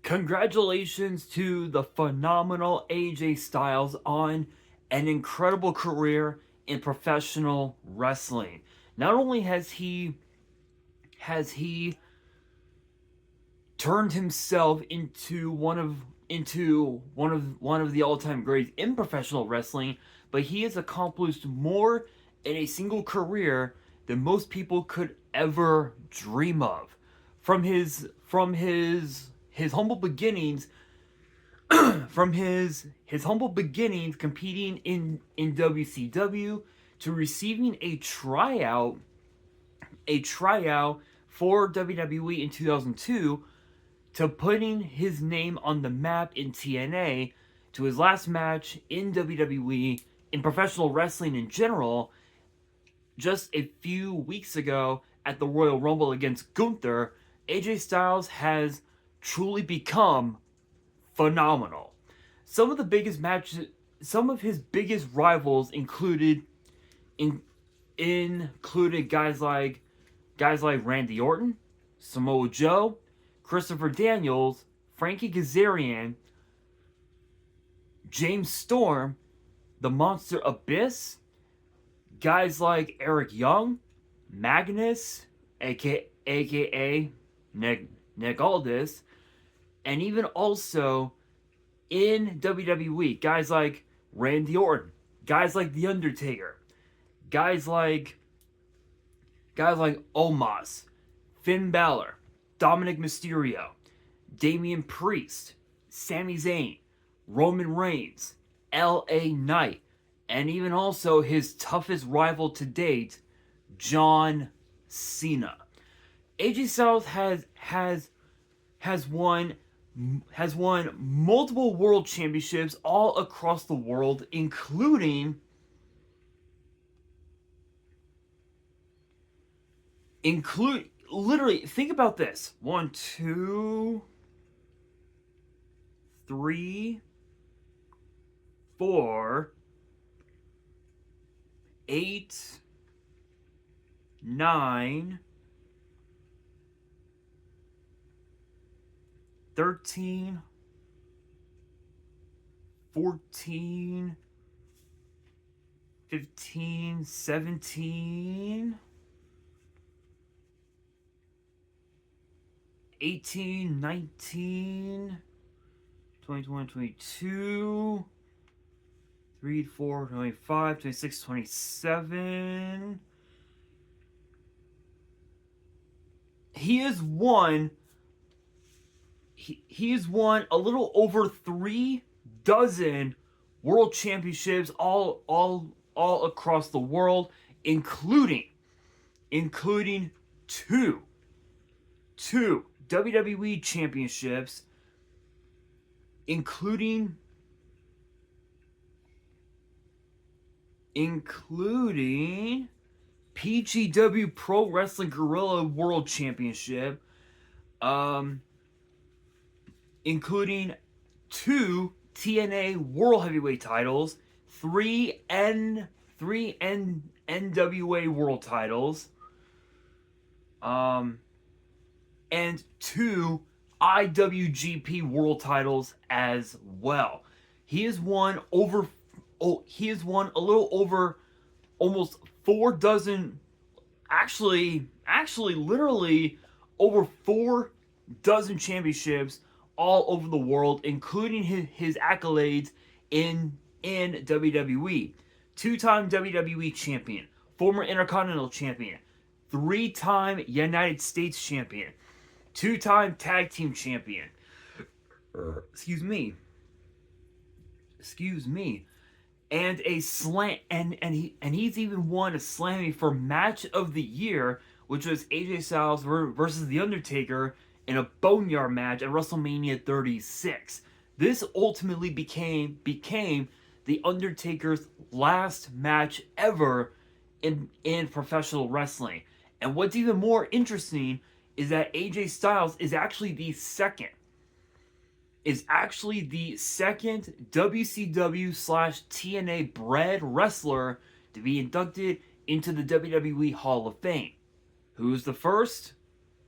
Congratulations to the phenomenal AJ Styles on an incredible career in professional wrestling. Not only has he turned himself into one of the all-time greats in professional wrestling, but he has accomplished more in a single career than most people could ever dream of. From his humble beginnings, from his humble beginnings competing in WCW to receiving a tryout for WWE in 2002, to putting his name on the map in TNA, to his last match in WWE, in professional wrestling in general, just a few weeks ago at the Royal Rumble against Gunther. AJ Styles has truly become phenomenal. Some of his biggest rivals included guys like Randy Orton, Samoa Joe, Christopher Daniels, Frankie Kazarian, James Storm, the Monster Abyss, guys like Eric Young, Magnus, aka Nick Aldis, and even also in WWE, guys like Randy Orton, guys like The Undertaker, guys like Omos, Finn Balor, Dominic Mysterio, Damian Priest, Sami Zayn, Roman Reigns, LA Knight, and even also his toughest rival to date, John Cena. AJ Styles has won multiple world championships all across the world, including literally, think about this: 1, 2, 3, 4, 8, 9, 13, 14, 15, 17, 18, 19, 20, 22, 3, 4, 25, 26, 27. He has won a little over 3 dozen world championships all across the world, including two WWE championships, including PGW Pro Wrestling Guerrilla World Championship, including 2 TNA World Heavyweight titles, 3 NWA World titles, and 2 IWGP World titles as well. He has won a little over almost 4 dozen, actually literally over 4 dozen championships all over the world, including his accolades in WWE. 2-time WWE champion, former Intercontinental champion, 3-time United States champion, 2-time tag team champion. Excuse me. And he's even won a Slammy for Match of the Year, which was AJ Styles versus The Undertaker in a Boneyard match at WrestleMania 36. This ultimately became The Undertaker's last match ever in professional wrestling. And what's even more interesting is that AJ Styles is actually the second WCW/TNA bred wrestler to be inducted into the WWE Hall of Fame. Who's the first?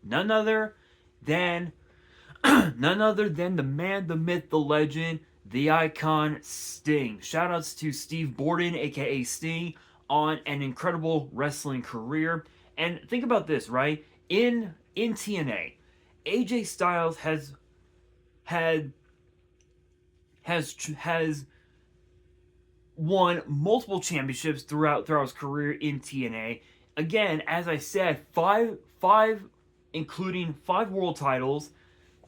None other than None other than the man, the myth, the legend, the icon, Sting. Shoutouts to Steve Borden, aka Sting, on an incredible wrestling career. And think about this, right? In TNA, AJ Styles had has won multiple championships throughout his career in TNA. Again, as I said, five including 5 world titles,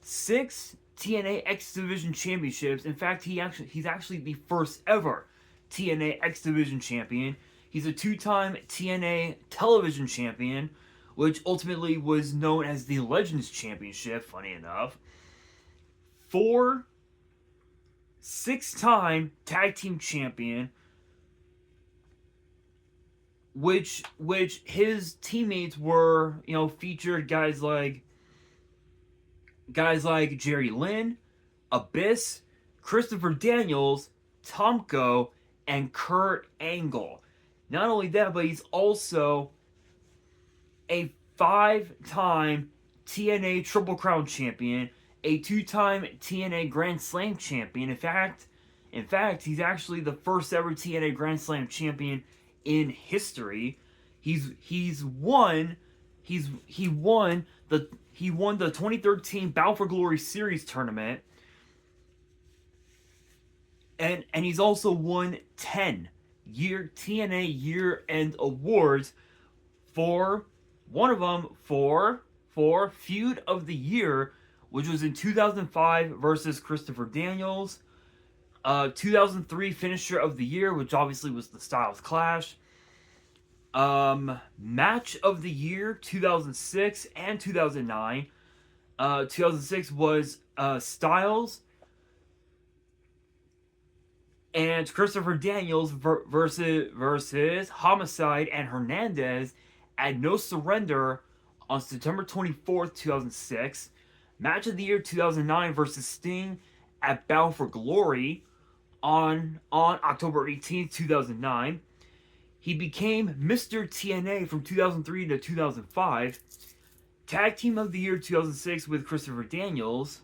6 TNA X Division championships. In fact, he's actually the first ever TNA X Division champion. He's a 2-time TNA television champion, which ultimately was known as the Legends Championship, funny enough. 6-time tag team champion, which his teammates were, featured guys like Jerry Lynn, Abyss, Christopher Daniels, Tomko, and Kurt Angle. Not only that, but he's also a 5-time TNA Triple Crown champion, a 2-time TNA Grand Slam champion. In fact, he's actually the first ever TNA Grand Slam champion in history. He won the 2013 Battle for Glory Series tournament, and he's also won 10 TNA year-end awards. For one of them for Feud of the Year, which was in 2005 versus Christopher Daniels. 2003 Finisher of the Year, which obviously was the Styles Clash. Match of the Year 2006 and 2009. 2006 was Styles and Christopher Daniels versus Homicide and Hernandez at No Surrender on September 24th, 2006. Match of the Year 2009 versus Sting at Battle for Glory on October 18th, 2009. He became Mr. TNA from 2003 to 2005. Tag Team of the Year 2006 with Christopher Daniels.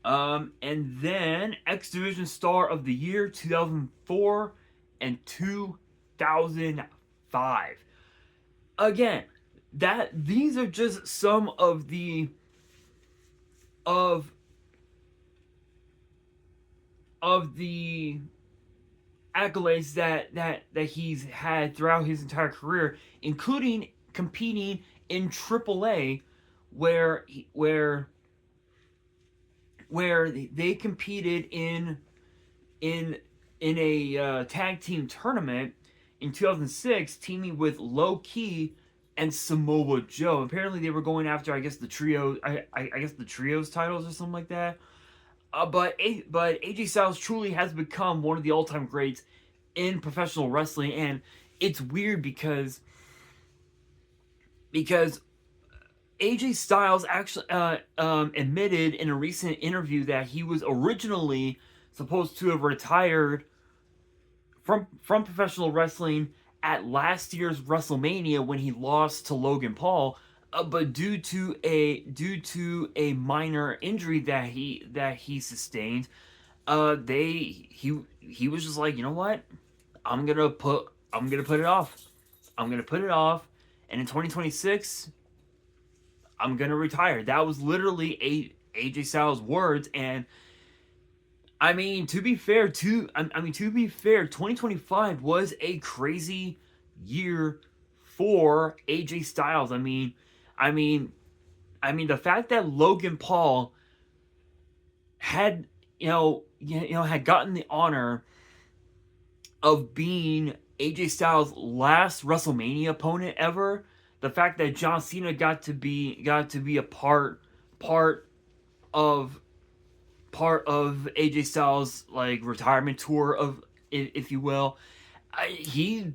And then X Division Star of the Year 2004 and 2005. Again, these are just some of the accolades that he's had throughout his entire career, including competing in AAA, where they competed in a tag team tournament in 2006, teaming with Low Ki and Samoa Joe. Apparently, they were going after, I guess, the trio. I guess the trios titles or something like that. But AJ Styles truly has become one of the all-time greats in professional wrestling, and it's weird because AJ Styles actually admitted in a recent interview that he was originally supposed to have retired from professional wrestling at last year's WrestleMania when he lost to Logan Paul, but due to a minor injury that he sustained, he was just like, you know what, I'm gonna put it off, and in 2026. I'm gonna retire. That was literally AJ Styles' words, and I mean, to be fair, 2025 was a crazy year for AJ Styles. I mean, the fact that Logan Paul had had gotten the honor of being AJ Styles' last WrestleMania opponent ever. The fact that John Cena got to be a part of AJ Styles' like retirement tour of, if you will, it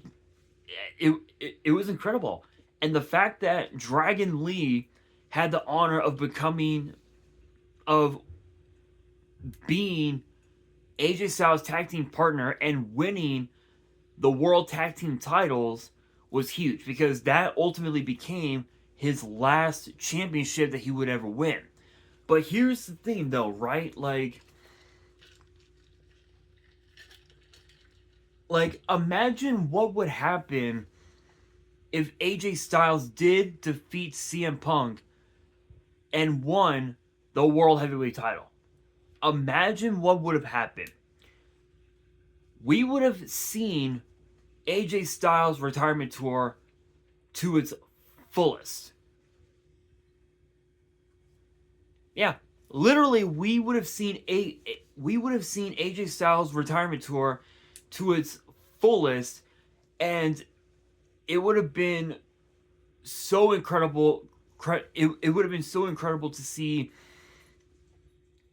was incredible. And the fact that Dragon Lee had the honor of being AJ Styles' tag team partner and winning the World Tag Team titles was huge, because that ultimately became his last championship that he would ever win. But here's the thing, though, right? Like imagine what would happen if AJ Styles did defeat CM Punk and won the World Heavyweight title. Imagine what would have happened. We would have seen AJ Styles' retirement tour to its fullest. Yeah, literally, we would have seen AJ Styles' retirement tour to its fullest, and it would have been so incredible. It would have been so incredible to see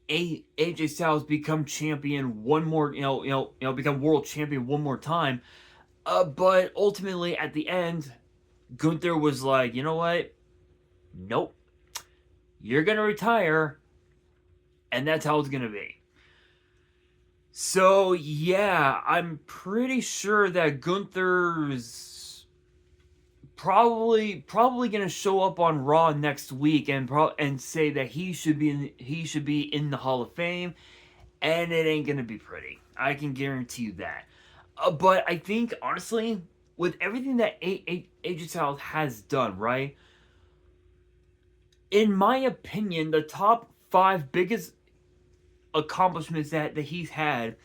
AJ Styles become champion one more, become world champion one more time. But ultimately, at the end, Gunther was like, you know what? Nope. You're gonna retire, and that's how it's gonna be. So yeah, I'm pretty sure that Gunther's probably gonna show up on Raw next week and say that he should be in the Hall of Fame, and it ain't gonna be pretty. I can guarantee you that. But I think honestly, with everything that AJ Styles has done, right? In my opinion, the top 5 biggest accomplishments that he's had,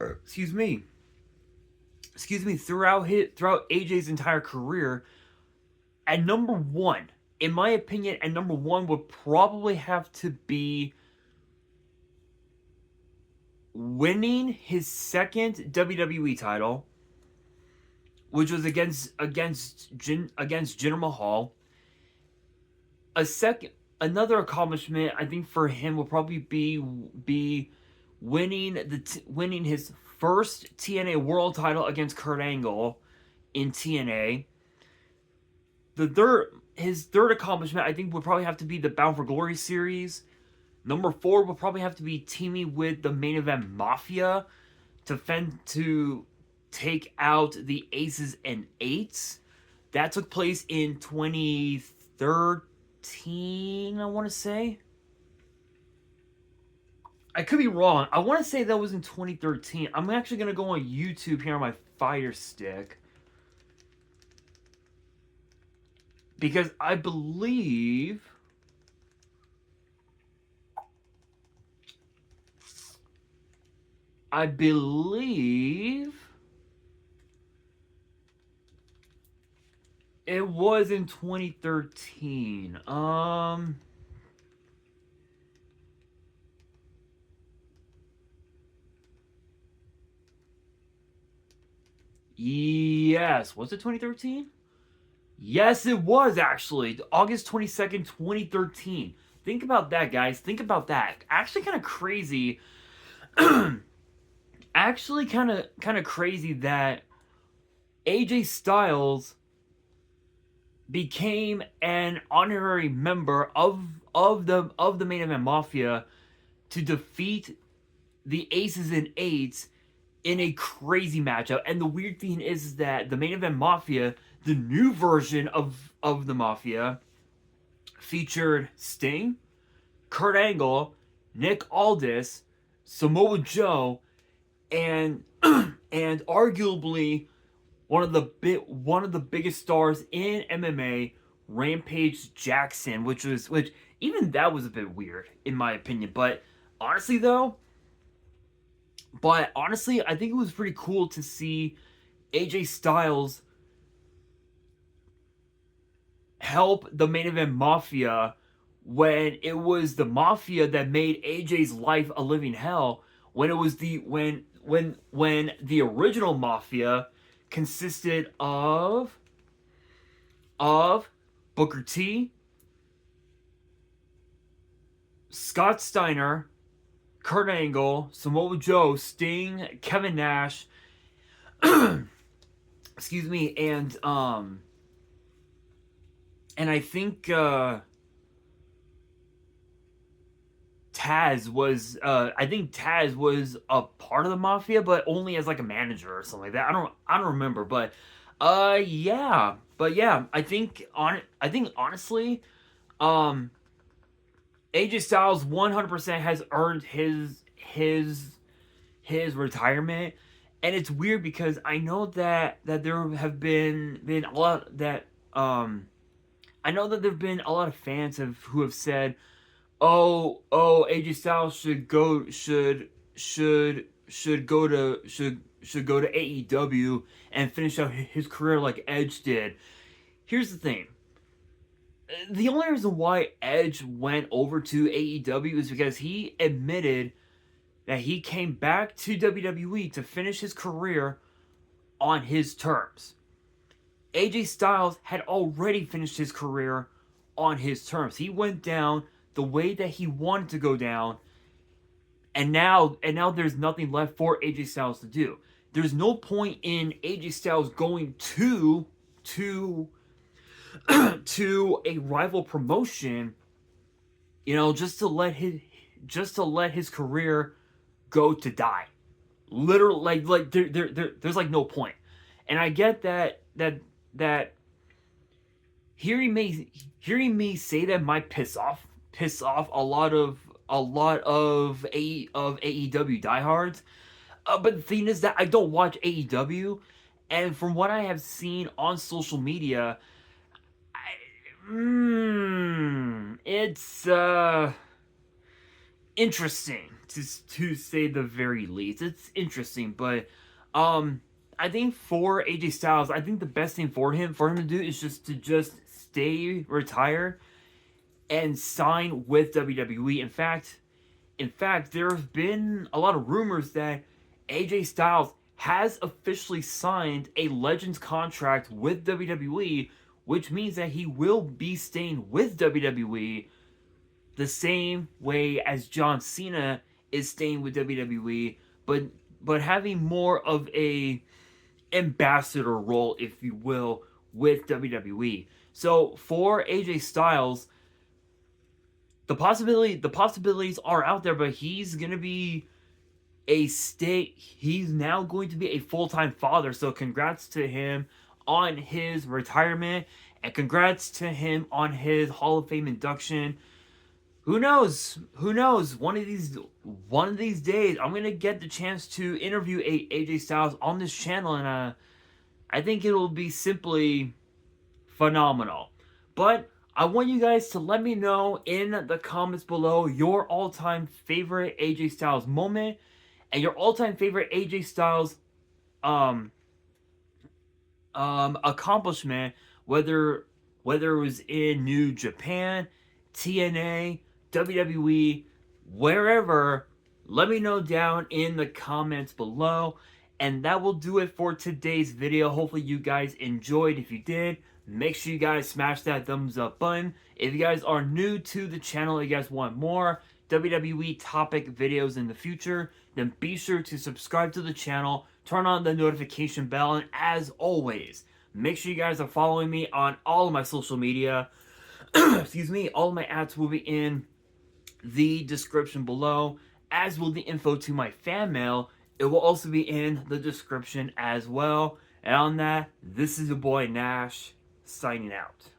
excuse me, throughout AJ's entire career, at number 1, in my opinion, at number 1 would probably have to be winning his second WWE title, which was against Jinder Mahal. Another accomplishment I think for him will probably be winning his first TNA World title against Kurt Angle in TNA. His third accomplishment I think would probably have to be the Bound for Glory series. Number 4 would probably have to be teaming with the Main Event Mafia to take out the Aces and Eights. That took place in 2013, I want to say. I could be wrong. I want to say that was in 2013. I'm actually going to go on YouTube here on my Fire Stick, because I believe it was in 2013. Yes, was it 2013? Yes, it was actually August 22nd, 2013. Think about that, guys. Think about that. Actually, kind of crazy. Actually, kind of crazy that AJ Styles became an honorary member of the Main Event Mafia to defeat the Aces and Eights in a crazy matchup. And the weird thing is that the Main Event Mafia, the new version of the Mafia, featured Sting, Kurt Angle, Nick Aldis, Samoa Joe, and and arguably one of the biggest stars in MMA, Rampage Jackson, which even that was a bit weird in my opinion. But honestly, I think it was pretty cool to see AJ Styles help the Main Event Mafia when it was the Mafia that made AJ's life a living hell. When it was when the original Mafia consisted of Booker T, Scott Steiner, Kurt Angle, Samoa Joe, Sting, Kevin Nash, excuse me, and I think Taz was a part of the Mafia, but only as like a manager or something like that. I don't remember, but yeah. But yeah, I think honestly, um, AJ Styles 100% has earned his retirement, and it's weird because I know that there have been a lot that I know that there've been a lot of fans who have said, oh, AJ Styles should go to AEW and finish out his career like Edge did. Here's the thing. The only reason why Edge went over to AEW is because he admitted that he came back to WWE to finish his career on his terms. AJ Styles had already finished his career on his terms. He went down the way that he wanted to go down, and now there's nothing left for AJ Styles to do. There's no point in AJ Styles going to to a rival promotion, just to let his career go to die. Literally, there's like no point. And I get that hearing me say that might piss off a lot of AEW diehards. But the thing is that I don't watch AEW, and from what I have seen on social media, it's interesting to say the very least. It's interesting, but I think for AJ Styles, I think the best thing for him to do is just to stay retired and sign with WWE. In fact, there have been a lot of rumors that AJ Styles has officially signed a Legends contract with WWE, which means that he will be staying with WWE the same way as John Cena is staying with WWE, but having more of a ambassador role, if you will, with WWE. So for AJ Styles, the possibilities are out there, but he's gonna be he's now going to be a full-time father. So congrats to him on his retirement, and congrats to him on his Hall of Fame induction. Who knows? One of these days, I'm gonna get the chance to interview AJ Styles on this channel, and I think it'll be simply phenomenal. But I want you guys to let me know in the comments below your all-time favorite AJ Styles moment and your all-time favorite AJ Styles accomplishment, whether it was in New Japan, TNA, WWE, wherever. Let me know down in the comments below. And that will do it for today's video. Hopefully you guys enjoyed. If you did, make sure you guys smash that thumbs up button. If you guys are new to the channel, you guys want more WWE topic videos in the future, then be sure to subscribe to the channel, turn on the notification bell, and as always, make sure you guys are following me on all of my social media. Excuse me, all of my ads will be in the description below, as will the info to my fan mail. It will also be in the description as well. And on that, this is your boy Nash, signing out.